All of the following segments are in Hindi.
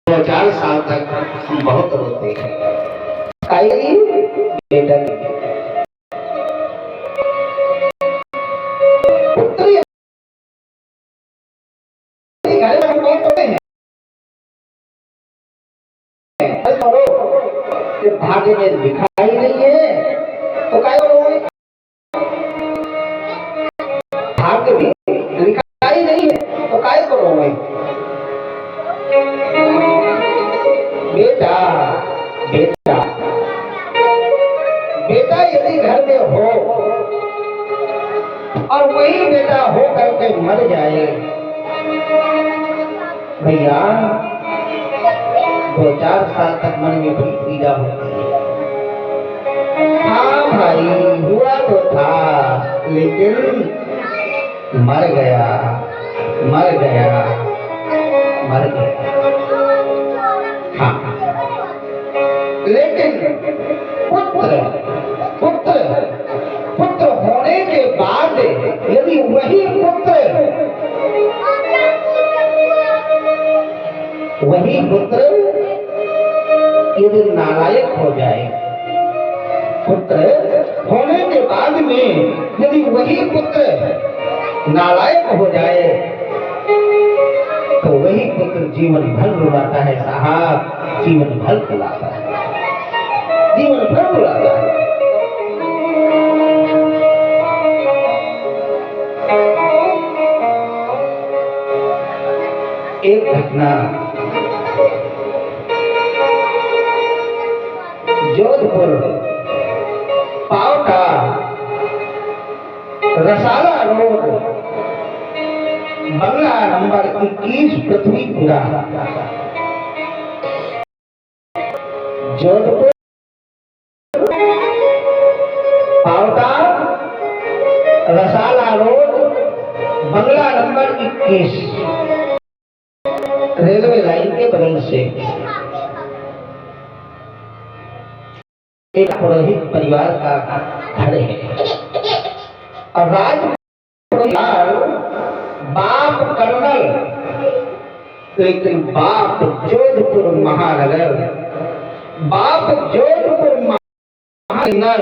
4 साल तक हम बहुत रोते हैं। बेटा भाग्य में दिखाई नहीं है तो काय करो, भाग्य में दिखाई नहीं है तो काय करो। बेटा बेटा बेटा यदि घर में हो और वही बेटा हो करके मर जाए, भैया 2-4 साल तक मन में बड़ी पीड़ा होती है। हाँ भाई हुआ तो था, लेकिन मर गया मर गया मर गया। हाँ, लेकिन पुत्र पुत्र पुत्र होने के बाद यदि वही पुत्र यदि नालायक हो जाए, पुत्र होने के बाद में यदि वही पुत्र नालायक हो जाए तो वही पुत्र जीवन भर रुलाता है साहब, जीवन भर रुलाता है, जीवन भर रुलाता है। एक घटना जोधपुर पावटा रसाला रोड बंगला नंबर 21 पृथ्वीपुरा, जोधपुर पावटा रसाला रोड बंगला नंबर 21 रेलवे लाइन के बगल से एक पुरोहित परिवार का घर है और राज परिवार बाप कर्नल, लेकिन बाप जोधपुर महानगर, बाप जोधपुर महानगर।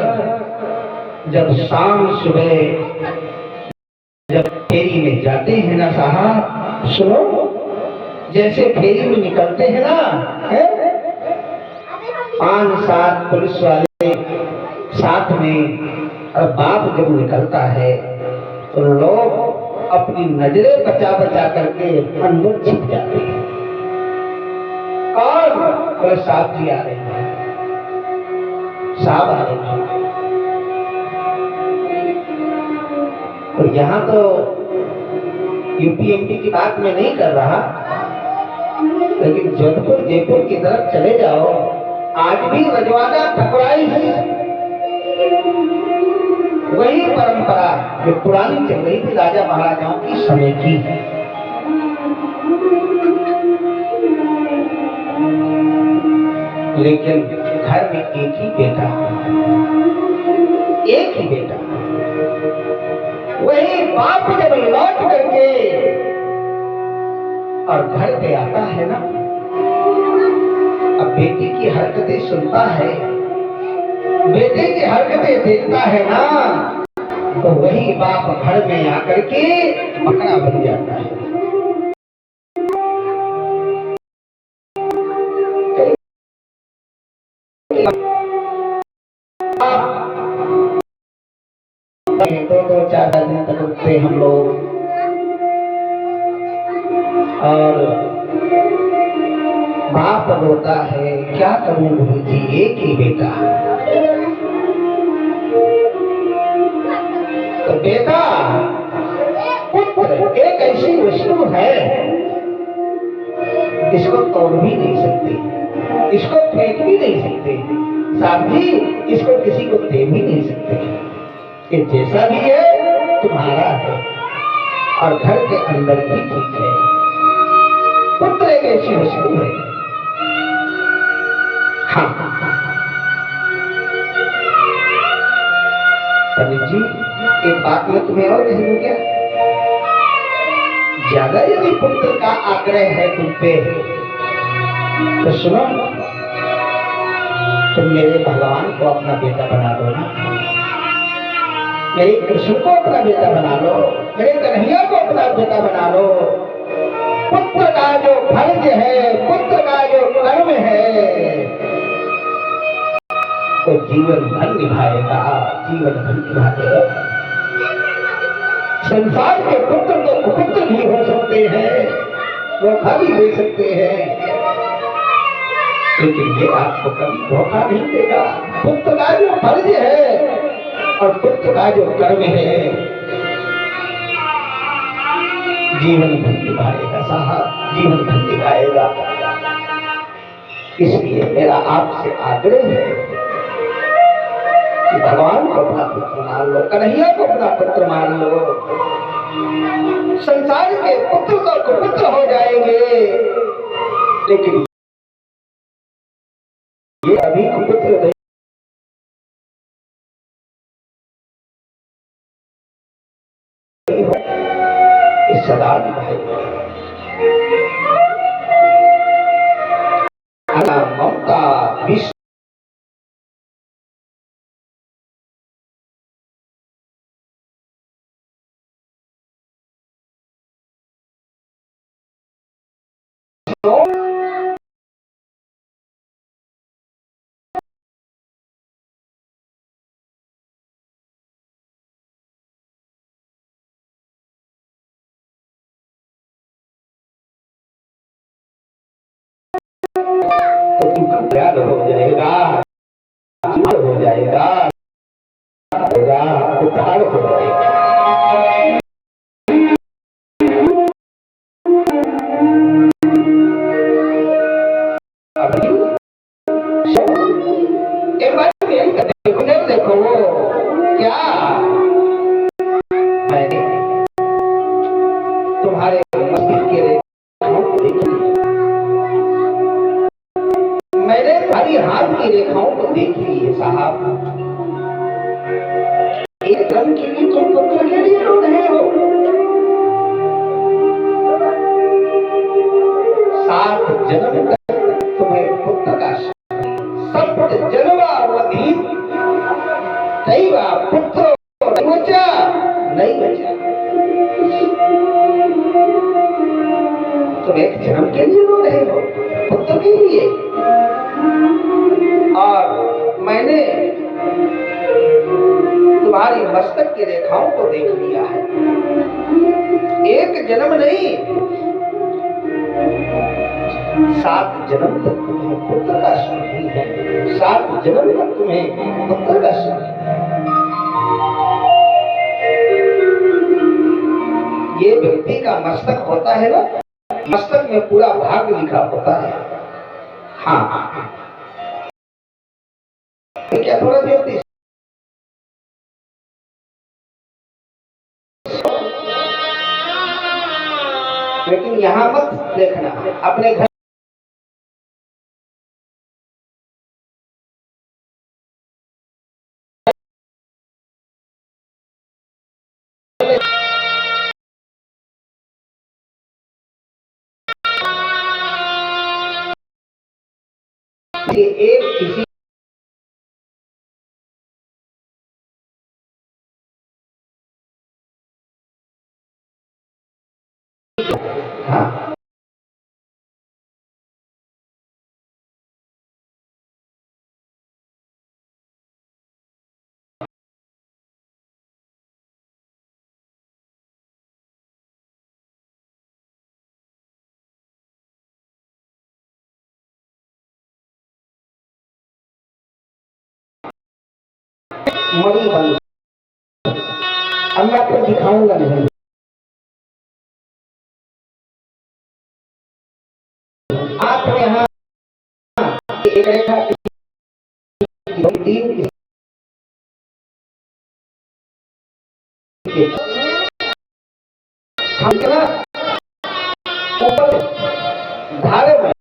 जब शाम सुबह जब फेरी में जाते हैं ना साहब, सुनो, जैसे फेरी में निकलते हैं ना, 5-7 पुलिस वाले साथ में, और बाप जब निकलता है तो लोग अपनी नजरें बचा बचा करके अंदर छिप जाते हैं। और बोले साहब जी आ रहे हैं, साहब आ रहे हैं। तो यहाँ तो यूपीएमपी की बात मैं नहीं कर रहा, लेकिन जोधपुर जयपुर की तरफ चले जाओ, आज भी रजवाड़ा ठकुराई है, वही परंपरा जो पुरानी चल रही थी राजा महाराजाओं की समय की। लेकिन घर में एक ही बेटा, एक ही बेटा। वही बाप जब लौट करके और घर पे आता है ना, अब बेटी की हरकतें सुनता है, बेटे की हरकतें देखता है ना, तो वही बाप घर में आकर के बकरा बन जाता है। दो 4 दिन तक रुकते हम लोग, और बाप रोता है, क्या करूं गुरु जी, एक ही बेटा। तो बेटा पुत्र एक ऐसी वस्तु है, इसको तोड़ भी नहीं सकते, इसको फेंक भी नहीं सकते, साहब जी इसको किसी को दे भी नहीं सकते। ये जैसा भी है तुम्हारा है, और घर के अंदर भी ठीक है। पुत्र एक ऐसी वस्तु है। हाँ पंडित जी, एक बात मैं तुम्हें और कह दूं क्या, ज्यादा यदि पुत्र का आग्रह है तुम पे तो सुनो, तुम मेरे भगवान को अपना बेटा बना दो ना, मेरे कृष्ण को अपना बेटा बना लो, मेरे कन्हैया को अपना बेटा बना लो। पुत्र का जो फर्ज है, पुत्र का जो कर्म है, तो जीवन भर निभाएगा, जीवन भर निभाएगा। संसार के पुत्र तो कुपुत्र भी हो सकते हैं, धोखा भी दे सकते हैं, लेकिन ये आपको कभी धोखा नहीं देगा। पुत्र का जो फर्ज है और पुत्र का जो कर्म है, जीवन भर निभाएगा साहब, जीवन भर निभाएगा। इसलिए मेरा आपसे आग्रह है कि भगवान को अपना पुत्र मान लो, कन्हैया को अपना पुत्र मान लो। संसार के पुत्र तो कुपुत्र हो जाएंगे, लेकिन ये अभी कुपुत्र नहीं, सदा निभाएगा। ममता विश्व प्यार हो जाएगा, हो जाएगा, उद्धार हो जाएगा। एक बार देखो क्या मैंने तुम्हारे मस्जिद के रेखाओं को देख लिया, मैंने तुम्हारी हाथ की रेखाओं को देख ली है साहब। एक जन्म के लिए तुम पुत्र के लिए रो रहे हो, 7 जन्म तक तुम्हें पुत्र का सप्त जन्मावधि दैवा पुत्र नहीं बचा। तुम एक जन्म के लिए रो रहे हो, पुत्र के लिए। और मैंने तुम्हारी मस्तक की रेखाओं को देख लिया है, एक जन्म नहीं, 7 जन्म तक तुम्हें पुत्र का स्मरण है, 7 जन्म तक तुम्हें पुत्र का स्मरण है। ये व्यक्ति का मस्तक होता है ना, मस्तक में पूरा भाग लिखा होता है। हाँ, क्या थोड़ा व्यक्ति लेकिन यहाँ मत देखना, अपने घर एक किसी हाँ मणि बन, अब मैं आपको दिखाऊंगा नहीं। आप यहाँ एक रेखा 3 हम क्या ऊपर धारे में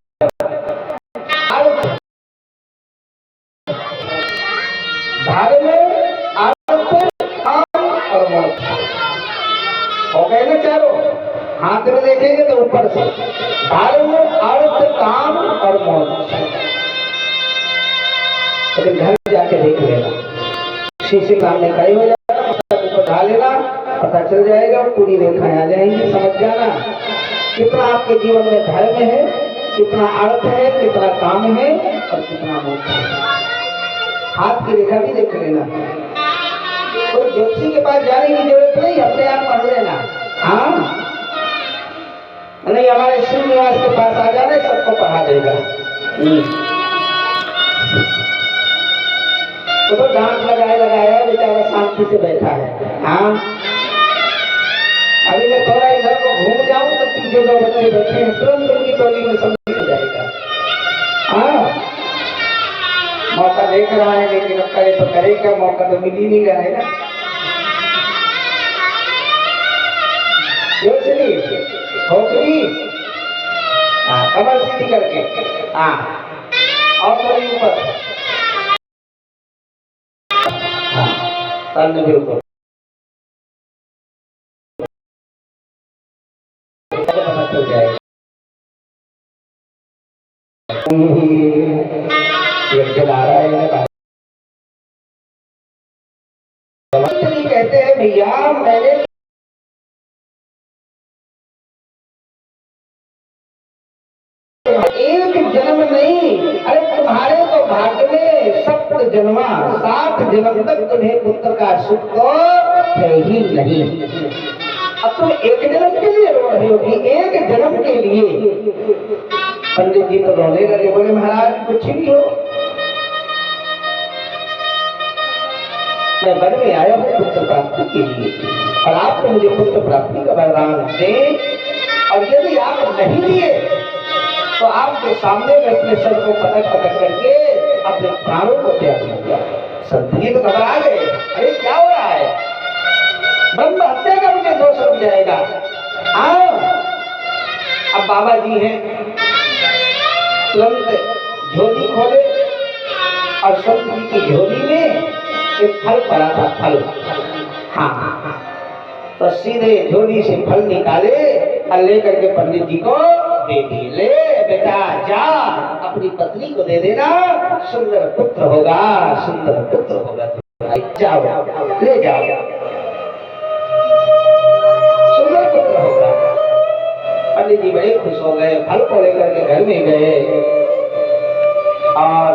धारे में काम और मौत हो गए ना चारों। हाथ में देखेंगे तो ऊपर से धारे में अर्थ काम और मौत, लेकिन घर जाके देख लेना, शीशे सामने खड़े हो जाना, मस्तक ऊपर ढा लेना, पता चल जाएगा, पूरी रेखाएं आ जाएंगी। समझ जाना कितना आपके जीवन में धर्म है, कितना अर्थ है, कितना काम है और कितना मोक्ष है। हाथ की रेखा भी देख लेना, कोई ज्योतिषी के पास जाने की जरूरत नहीं, अपने आप पढ़ लेना। हाँ नहीं, हमारे श्रीनिवास के पास आ जाना, सबको पढ़ा देगा। तो डांट लगाया बेचारा शांति से बैठा है। हाँ अभी मैं थोड़ा इधर को घूम जाऊं तो पीछे दो बच्चे बैठे हैं, तुरंत उनकी टोली में सम्मिलित हो जाएगा। हाँ मौका देख रहा है, लेकिन अब करे तो करे क्या, मौका तो मिल ही नहीं रहा है ना। खोखरी कमर सीधी करके, हाँ और थोड़ी ऊपर, हाँ बिल्कुल चल जाएगा। चला रहा है कहते हैं भैया मैंने एक जन्म नहीं, अरे तुम्हारे तो भाग्य में 7 जन्मा 7 जन्म तक तुम्हें पुत्र का सुख तो है ही नहीं। अब तुम एक जन्म के लिए रो रहे हो कि एक जन्म के लिए। पंडित जी तो रोने लगे, बोले महाराज कुछ भी हो, मैं वन में आया हूँ पुत्र प्राप्ति के लिए और आपको मुझे पुत्र प्राप्ति का वरदान दें, और यदि आप नहीं दिए तो आपके सामने में अपने सर को पटक पटक करके अपने प्राणों को त्याग दूंगा। संत जी तो घबरा गए, अरे क्या हो रहा है, ब्रह्म हत्या का मुझे दोष लग जाएगा। अब बाबा जी हैं, तुरंत झोली खोले और संत जी की झोली में एक फल पड़ा था, फल। हाँ तो सीधे झोली से फल निकाले और लेकर के पंडित जी को दे दिए। ले बेटा जा, अपनी पत्नी को दे देना, सुंदर पुत्र होगा, सुंदर पुत्र होगा, जाओ ले जाओ, सुंदर पुत्र होगा। पंडित जी बड़े खुश हो गए, फल को लेकर के घर में गए और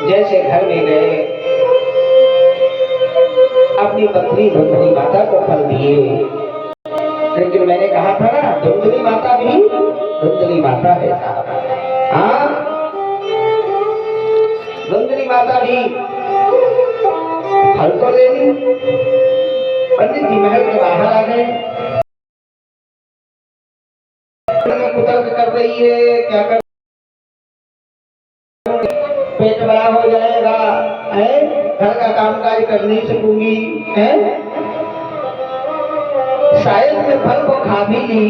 जैसे घर में गए अपनी पत्नी धुंधली माता को फल दिए। लेकिन मैंने कहा था ना, धुंधली माता भी धुंधली माता है साहब। हाँ धुंधली माता भी फल तो ले ली। पंडित जी महल के बाहर आ गए, कुतर्क कर रही है, क्या कर पेट बड़ा हो जाएगा है, घर का कामकाज कर नहीं सकूंगी है, शायद मैं फल को खा भी ली,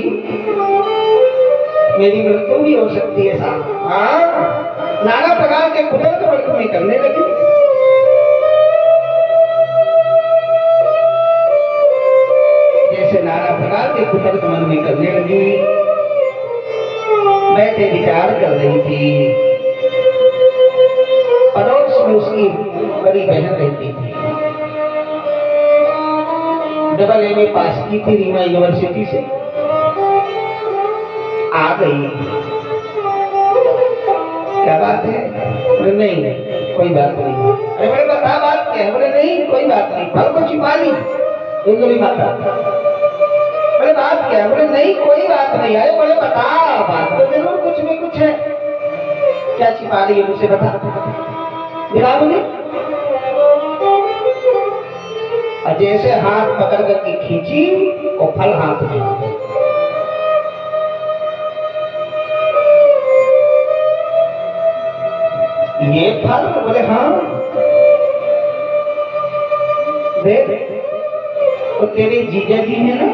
मेरी मृत्यु भी हो सकती है साहब। हाँ नाना प्रकार के कुतर्क वर्ग में करने लगे। जैसे नाना प्रकार के कुतर्क मन में करने लगी, बैठे विचार कर रही थी। पड़ोस में उसकी बड़ी बहन रहती थी, डबल ए में पास की थी रीमा यूनिवर्सिटी से, आ गई। क्या बात है? बोले नहीं कोई बात नहीं। अरे बोले बता बात क्या है? बोले नहीं कोई बात नहीं, फल को छिपा ली धुंधली माता। बोले बात क्या है? बोले नहीं कोई बात नहीं। अरे बोले बता, बात तो जरूर कुछ में कुछ है, क्या छिपा रही है मुझसे बता, दिखा मुझे। और जैसे हाथ पकड़ करके खींची और फल हाथ में आ गया। ये फल? बोले हाँ। देख तो तेरे जीजा जी है ना,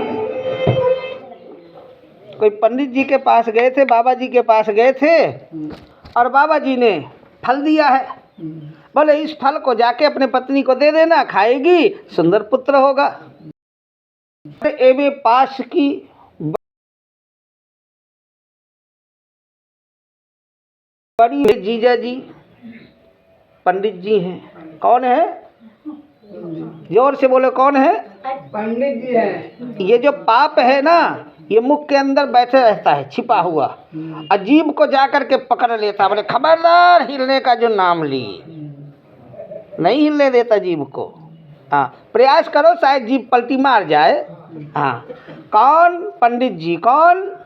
कोई पंडित जी के पास गए थे, बाबा जी के पास गए थे और बाबा जी ने फल दिया है। बोले इस फल को जाके अपने पत्नी को दे देना, खाएगी, सुंदर पुत्र होगा। एमए पास की बड़ी जीजा जी पंडित जी हैं। कौन है? जोर से बोले, कौन है? पंडित जी है। ये जो पाप है ना, ये मुख के अंदर बैठे रहता है छिपा हुआ, अजीब को जाकर के पकड़ लेता। बोले खबरदार, हिलने का जो नाम ली, नहीं हिलने देता जीभ को। हाँ, प्रयास करो, शायद जीभ पलटी मार जाए। हाँ, कौन? पंडित जी। कौन?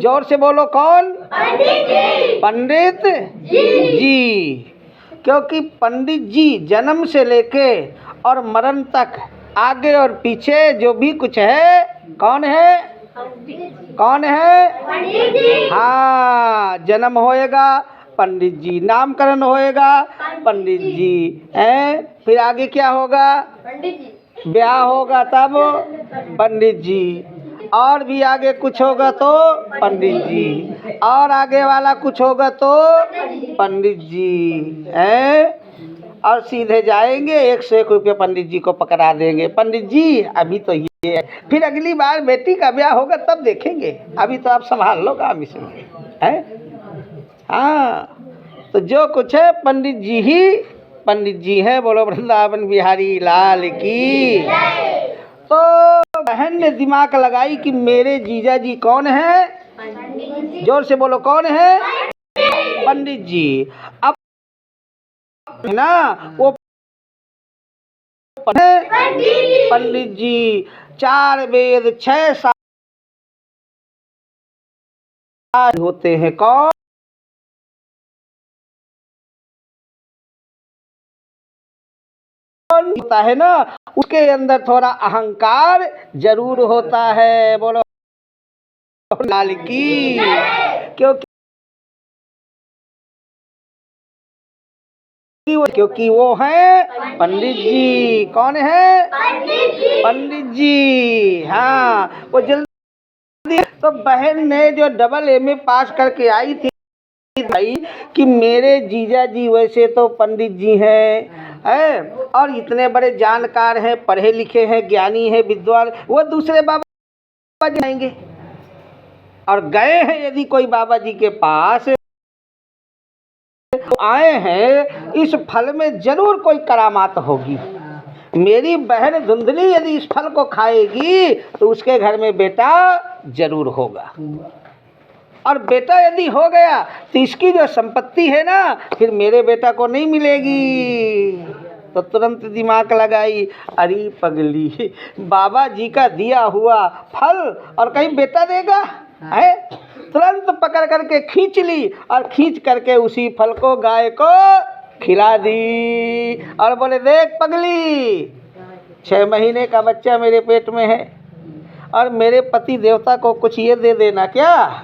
जोर से बोलो, कौन? पंडित जी। पंडित जी। क्योंकि पंडित जी जन्म से लेके और मरण तक, आगे और पीछे जो भी कुछ है, कौन है? कौन है? पंडित जी। हाँ, जन्म होएगा पंडित जी, नामकरण होएगा पंडित जी है, फिर आगे क्या होगा? पंडित जी। ब्याह होगा तब पंडित जी, और भी आगे कुछ होगा तो पंडित जी, और आगे वाला कुछ होगा तो पंडित जी है। और सीधे जाएंगे 101 रुपये पंडित जी को पकड़ा देंगे। पंडित जी अभी तो ये है, फिर अगली बार बेटी का ब्याह होगा तब देखेंगे, अभी तो आप संभाल लो काम इसमें है। हाँ, तो जो कुछ है पंडित जी ही पंडित जी है। बोलो वृंदावन बिहारी लाल की। तो बहन ने दिमाग लगाई कि मेरे जीजा जी कौन है? जोर से बोलो, कौन है? पंडित जी। अब है ना, वो पंडित जी 4 वेद 6 साल होते हैं। कौन होता है ना, उसके अंदर थोड़ा अहंकार जरूर होता है। बोलो लाल की। क्योंकि वो है पंडित जी। कौन है? पंडित जी। हाँ, वो जल्दी। तो बहन ने जो AA पास करके आई थी भाई कि मेरे जीजा जी वैसे तो पंडित जी हैं और इतने बड़े जानकार हैं, पढ़े लिखे हैं, ज्ञानी हैं, विद्वान, वो दूसरे बाबा जाएंगे। और गए हैं यदि कोई बाबा जी के पास, तो आए हैं, इस फल में जरूर कोई करामात होगी। मेरी बहन धुंधली यदि इस फल को खाएगी तो उसके घर में बेटा जरूर होगा, और बेटा यदि हो गया तो इसकी जो संपत्ति है ना, फिर मेरे बेटा को नहीं मिलेगी। तो तुरंत दिमाग लगाई, अरे पगली, बाबा जी का दिया हुआ फल और कहीं बेटा देगा है? तुरंत पकड़ करके खींच ली और खींच करके उसी फल को गाय को खिला दी और बोले देख पगली, 6 महीने का बच्चा मेरे पेट में है और मेरे पति देवता को कुछ ये दे देना। क्या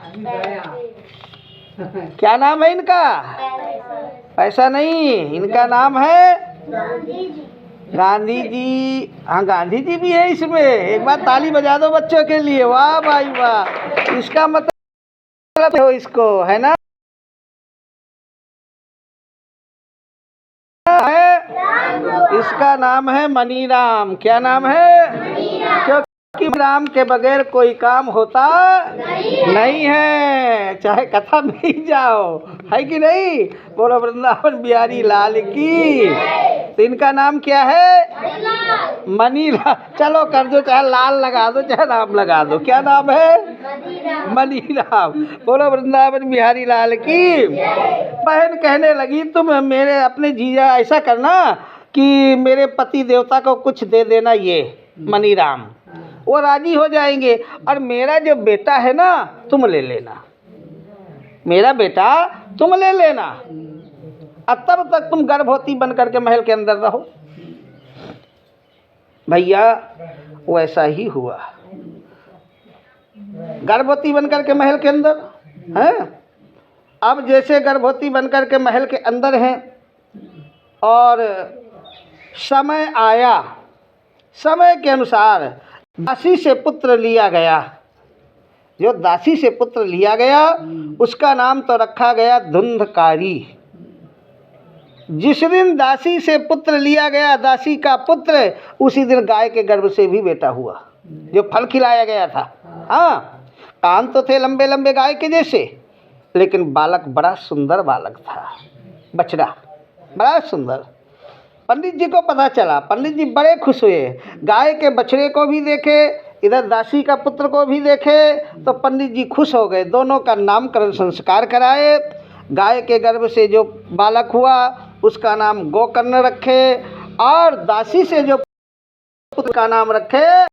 नाम है इनका? पैसा नहीं, इनका नाम है गांधी जी। हाँ, गांधी जी भी है इसमें। एक बार ताली बजा दो बच्चों के लिए। वाह भाई वाह, इसका मतलब हो इसको, है ना? इसका नाम है मनीराम। क्या नाम है? क्योंकि राम के बगैर कोई काम होता नहीं है, चाहे कथा में ही जाओ, है कि नहीं? बोलो वृंदावन बिहारी लाल की। तो इनका नाम क्या है? मनीराम। चलो कर दो, चाहे लाल लगा दो, चाहे राम लगा दो। क्या नाम है? मनीराम। बोलो वृंदावन बिहारी लाल की। बहन कहने लगी तुम मेरे अपने जीजा ऐसा करना कि मेरे पति देवता को कुछ दे देना, ये मनीराम, वो राजी हो जाएंगे, और मेरा जो बेटा है ना तुम ले लेना, मेरा बेटा तुम ले लेना, और तब तक तुम गर्भवती बन करके महल के अंदर रहो। भैया वैसा ही हुआ, गर्भवती बन करके महल के अंदर हैं। अब जैसे गर्भवती बन करके महल के अंदर हैं और समय आया, समय के अनुसार दासी से पुत्र लिया गया। जो दासी से पुत्र लिया गया उसका नाम तो रखा गया धुंधकारी। जिस दिन दासी से पुत्र लिया गया, दासी का पुत्र, उसी दिन गाय के गर्भ से भी बेटा हुआ, जो फल खिलाया गया था। हाँ, कान तो थे लंबे लंबे गाय के जैसे, लेकिन बालक बड़ा सुंदर बालक था, बछड़ा बड़ा सुंदर। पंडित जी को पता चला, पंडित जी बड़े खुश हुए। गाय के बछड़े को भी देखे, इधर दासी का पुत्र को भी देखे, तो पंडित जी खुश हो गए। दोनों का नामकरण संस्कार कराए। गाय के गर्भ से जो बालक हुआ उसका नाम गोकर्ण रखे, और दासी से जो पुत्र का नाम रखे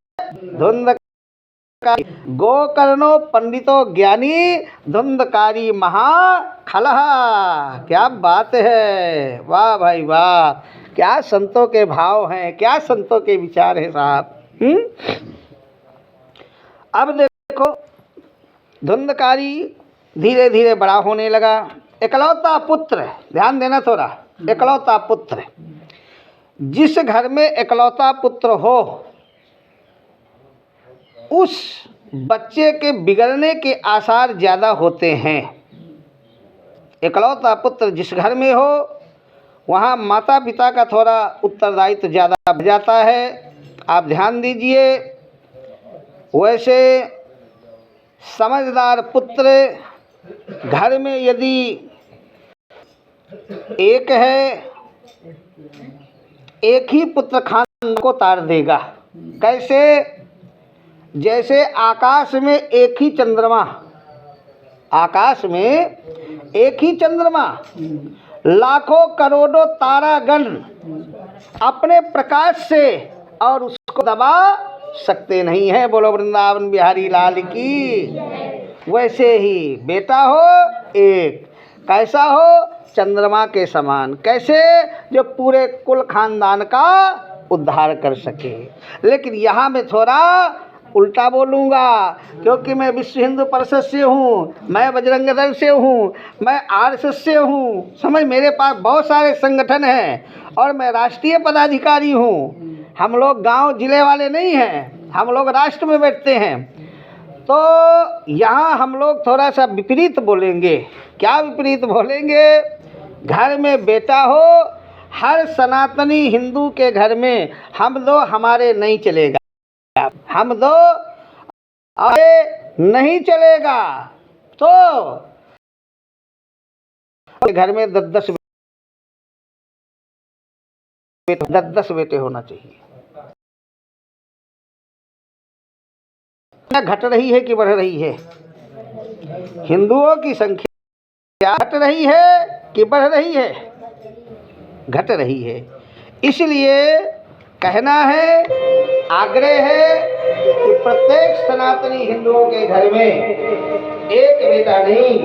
धुंधकारी। गोकर्णो पंडितो ज्ञानी, धुंधकारी महा खलहा। क्या बात है, वाह भाई वाह, क्या संतों के भाव हैं, क्या संतों के विचार हैं साहब। अब देखो, धुंधकारी धीरे धीरे बड़ा होने लगा। इकलौता पुत्र, ध्यान देना थोड़ा, इकलौता पुत्र। जिस घर में इकलौता पुत्र हो उस बच्चे के बिगड़ने के आसार ज़्यादा होते हैं। इकलौता पुत्र जिस घर में हो वहाँ माता पिता का थोड़ा उत्तरदायित्व ज़्यादा बढ़ जाता है। आप ध्यान दीजिए। वैसे समझदार पुत्र घर में यदि एक है, एक ही पुत्र खानदान को तार देगा। कैसे? जैसे आकाश में एक ही चंद्रमा, आकाश में एक ही चंद्रमा, लाखों करोड़ों तारागण अपने प्रकाश से और उसको दबा सकते नहीं हैं। बोलो वृंदावन बिहारी लाल की। वैसे ही बेटा हो एक, कैसा हो? चंद्रमा के समान। कैसे? जो पूरे कुल खानदान का उद्धार कर सके। लेकिन यहाँ मैं थोड़ा उल्टा बोलूँगा, क्योंकि मैं विश्व हिंदू परिषद से हूँ, मैं बजरंग दल से हूँ, मैं आरएसएस से हूँ। समझ, मेरे पास बहुत सारे संगठन हैं और मैं राष्ट्रीय पदाधिकारी हूँ। हम लोग गांव जिले वाले नहीं हैं, हम लोग राष्ट्र में बैठते हैं। तो यहाँ हम लोग थोड़ा सा विपरीत बोलेंगे। क्या विपरीत बोलेंगे? घर में बेटा हो, हर सनातनी हिंदू के घर में हम दो हमारे नहीं चलेगा, हम दो आगे नहीं चलेगा। तो घर में 10-10 बेटे होना चाहिए। घट रही है कि बढ़ रही है? हिंदुओं की संख्या घट रही है कि बढ़ रही है? घट रही है। इसलिए कहना है, आग्रह है कि प्रत्येक सनातनी हिंदुओं के घर में एक बेटा नहीं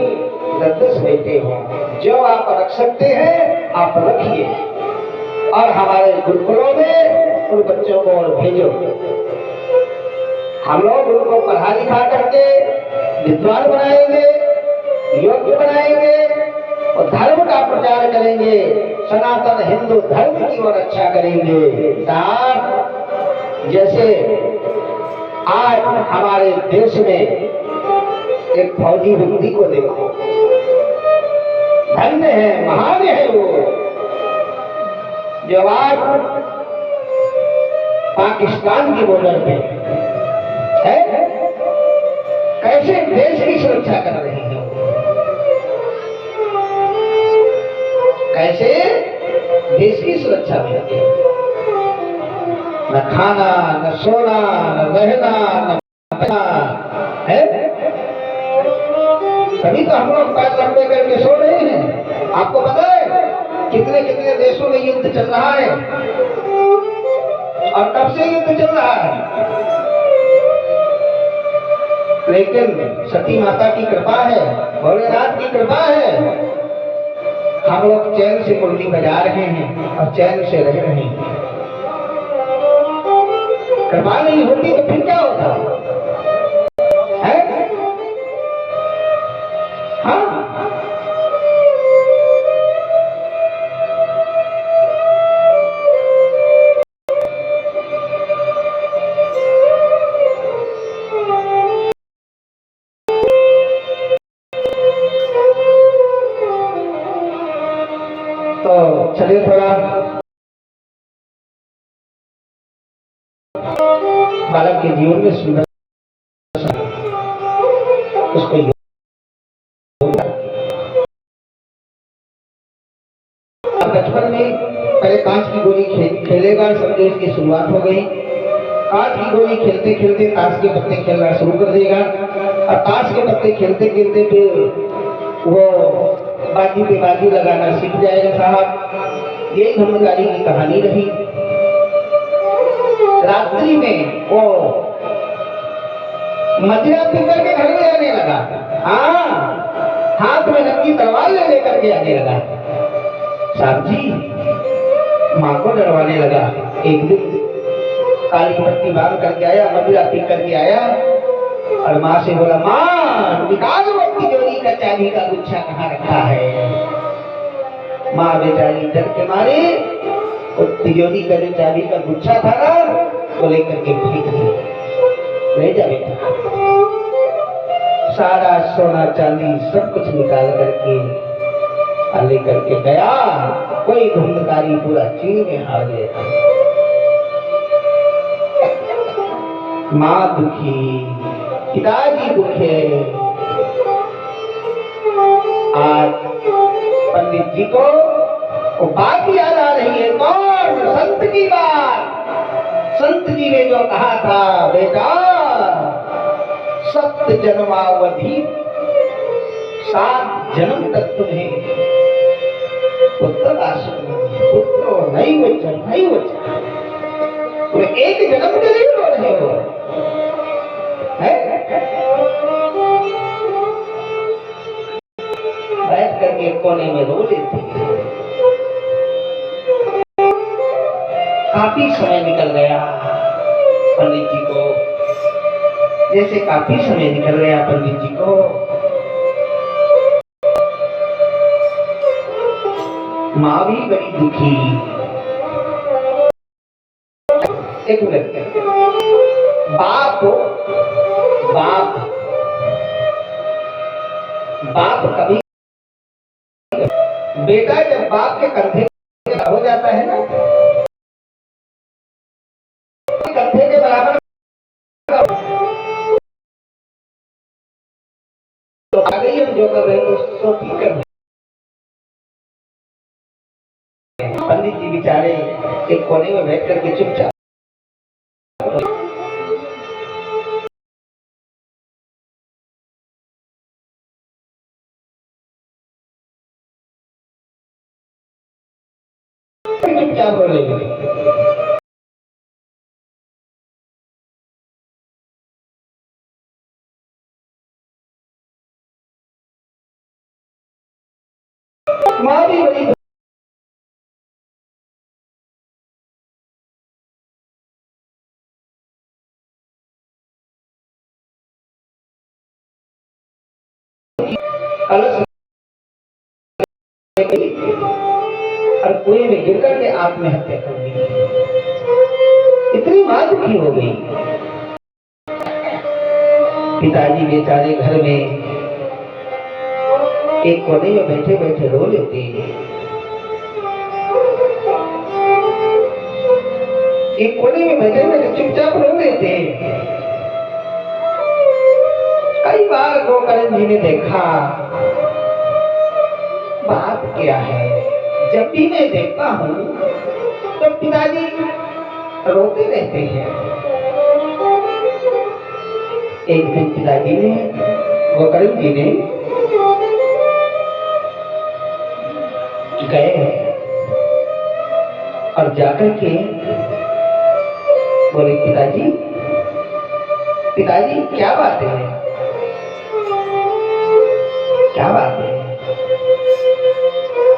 10-10 बेटे हों। जो आप रख सकते हैं आप रखिए, और हमारे गुरुकुलों में उन बच्चों को और भेजो। हम लोग उनको पढ़ा लिखा करके विद्वान बनाएंगे, योग्य बनाएंगे और धर्म का प्रचार करेंगे, सनातन हिंदू धर्म की ओर अच्छा करेंगे। साहब, जैसे आज हमारे देश में एक फौजी व्यक्ति को देखो, धन्य है, महान है वो, जो आज पाकिस्तान की बॉर्डर पे है, कैसे देश की सुरक्षा कर रहे हैं, कैसे देश की सुरक्षा करते हैं। न खाना, न सोना, न रहना, न पहना है। तभी तो हम लोग पैर लंबे करके सो रहे हैं। आपको पता है कितने कितने देशों में युद्ध चल रहा है, और कब से युद्ध चल रहा है। लेकिन सती माता की कृपा है, भोलेनाथ की कृपा है, हम लोग चैन से मुरली बजा रहे हैं और चैन से रह रहे हैं। कृपा नहीं होती तो फिर क्या होता है? हाँ, तो चलिए थोड़ा बालक के जीवन में सुंदर उसको बचपन में पहले कांच की गोली खेलेगा, समझो इसकी शुरुआत हो गई। कांच की गोली खेलते खेलते ताश के पत्ते खेलना शुरू कर देगा, और ताश के पत्ते खेलते खेलते फिर वो बाजी पे बाजी लगाना सीख जाएगा साहब। ये धर्मकारी की कहानी रही। रात्रि में वो मदिरा पीकर के घर में आने लगा। हाँ, हाथ में नंगी तलवार ले लेकर के आने लगा। साहब जी माँ को डरवाने लगा। एक दिन काली पट्टी बांध करके आया, मदिरा पी करके आया, और माँ से बोला, माँ निकाल वो तिजोरी का चाबी का गुच्छा कहाँ रखा है। माँ बेचारी डर के मारे वो तिजोरी का जो चाबी का गुच्छा था ना, वो लेकर के फेंक दिया। ले जा बेटा। सारा सोना चांदी सब कुछ निकाल करके लेकर के गया। कोई धुंधकारी पूरा चीन में हार गया। माँ दुखी, पिताजी दुखे। आज पंडित जी को वो बात याद आ रही है। कौन? संत की बात। संत जी ने जो कहा था, बेटा 7 जन्मावधि, 7 जन्म तक तुम्हें पुत्र आश्रम, पुत्र नहीं बचा, नहीं बचा। तो एक जन्म के लिए रो रहे हो है? बैठ करके कोने में रो लेते। काफी समय निकल गया पंडित जी को, जैसे काफी समय निकल गया पंडित जी को। माँ भी बड़ी दुखी। एक मिनट, बाप बाप बाप कभी, बेटा जब बाप के कंधे हो जाता है ना, कंधे के बराबर तो आ गई, हम जो कर रहे हैं तो ठीक कर रहे। पंडित जी बेचारे एक कोने में बैठ करके चुपचाप चुपचाप रो लेंगे। माँ भी बड़ी कलश और कुएं में गिर करके आत्महत्या कर दी। इतनी मां दुखी हो गई। पिताजी बेचारे घर में एक कोने में बैठे बैठे रो लेते। एक कोने में बैठे बैठे चुपचाप रो लेते। कई बार गोकर्ण जी ने देखा, बात क्या है। जब भी मैं देखता हूँ तो पिताजी रोते रहते हैं। एक दिन पिताजी ने, गोकर्ण जी ने गए और जाकर के बोले, पिताजी पिताजी क्या बात है, क्या बात है।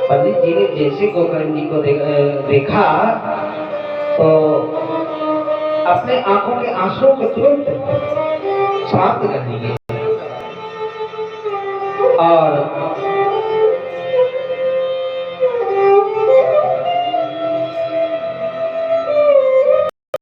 पंडित जी ने जैसे गोकर्ण जी को देखा तो अपने आंखों के आंसुओं को तुरंत समाप्त कर दिए और